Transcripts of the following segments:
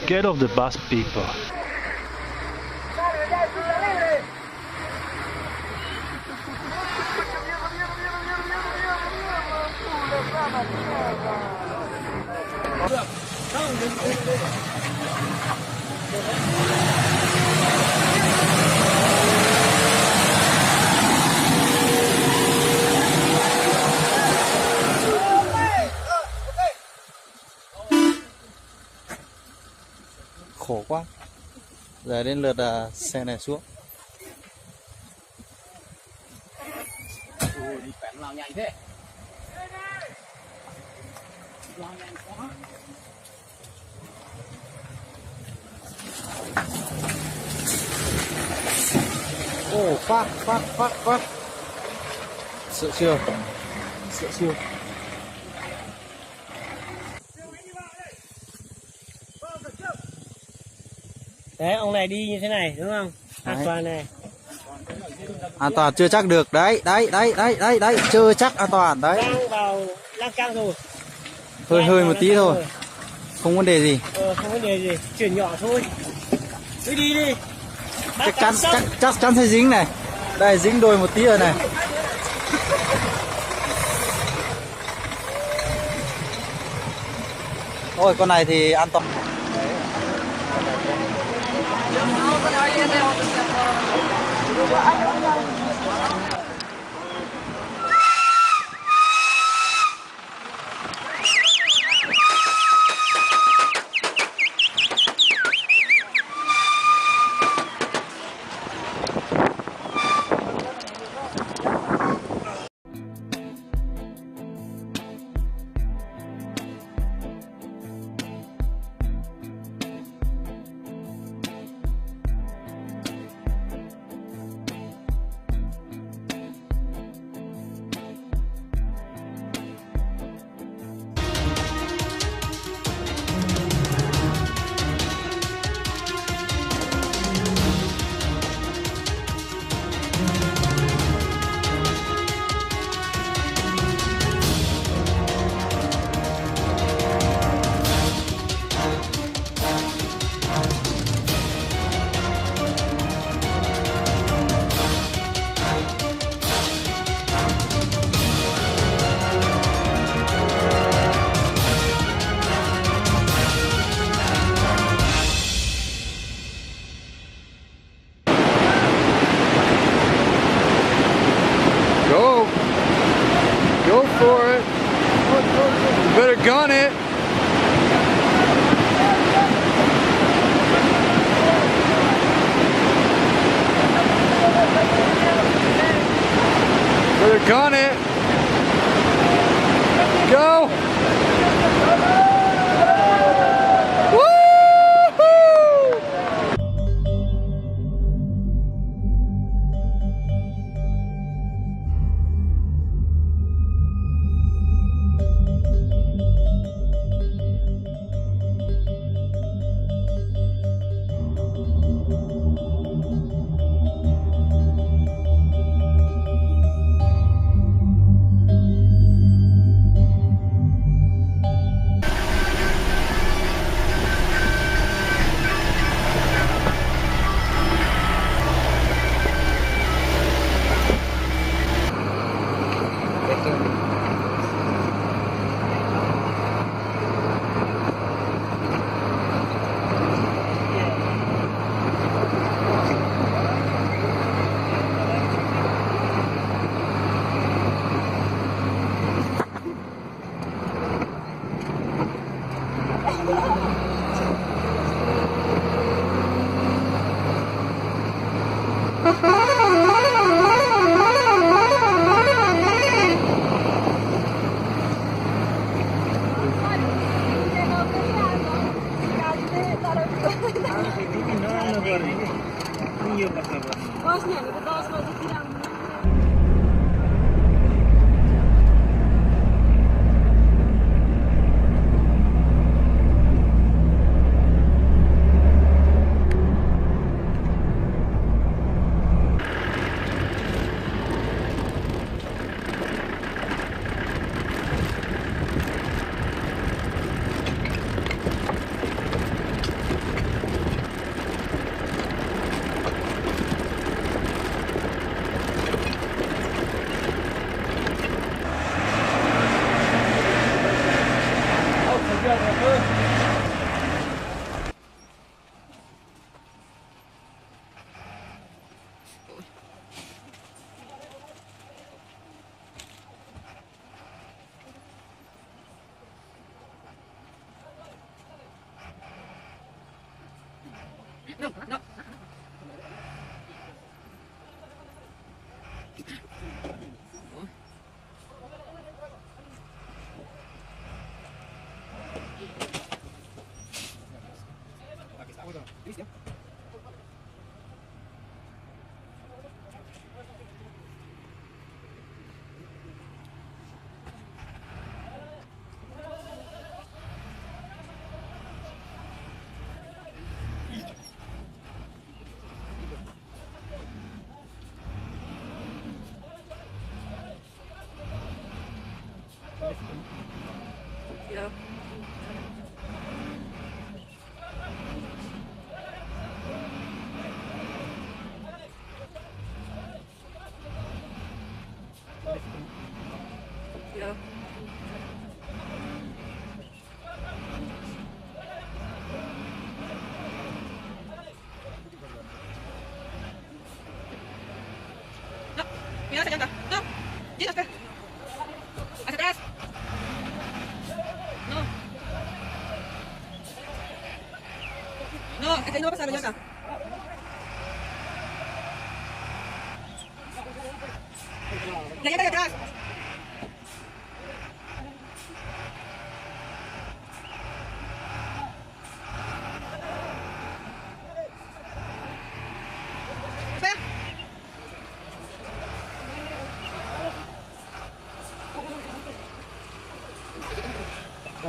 Get off the bus, people. Khổ quá. Giờ đến lượt xe này xuống. Đi phản lao nhanh thế. Lao nhanh quá. Ồ, phát. Sợ chưa? Đấy, ông này đi như thế này đúng không? An toàn này. An toàn chưa chắc được. Đấy, chưa chắc an toàn đấy. Đang vào lan can rồi. Hơi một tí thôi. Không vấn đề gì. Không vấn đề gì, chuyển nhỏ thôi. Cứ đi đi. Chắc chắn sẽ dính này. Đây dính đôi một tí rồi này. Thôi con này thì an toàn. Go for it. You better gun it. Better gun it. Go. Mira, se llanta. No. Gino, espera. Hacia atrás. No. No, no va a pasar, ya está. La llanta de atrás. Espera.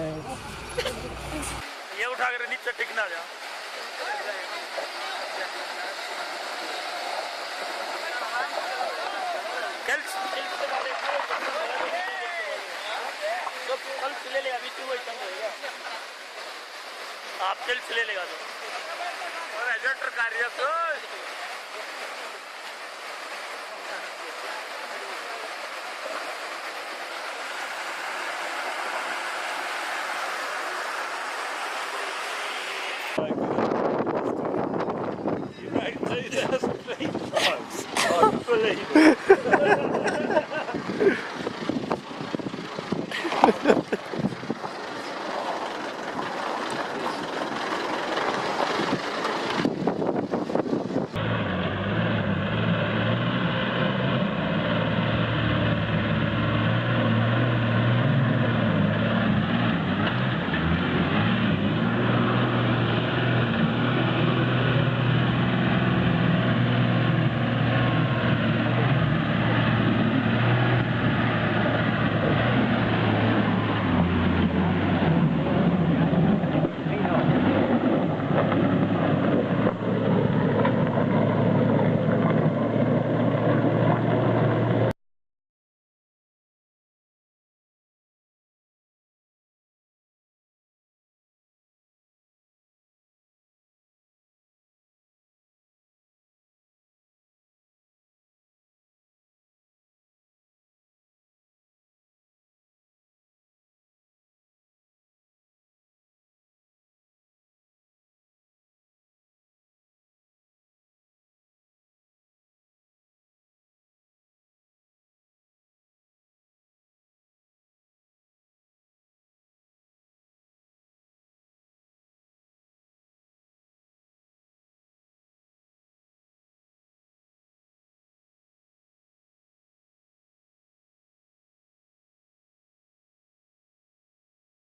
ये उठा कर नीचे टिकना जा कल ले लेगा अभी तू वही आप कल ले लेगा तो और एजेंटर कार्य तो Unbelievable.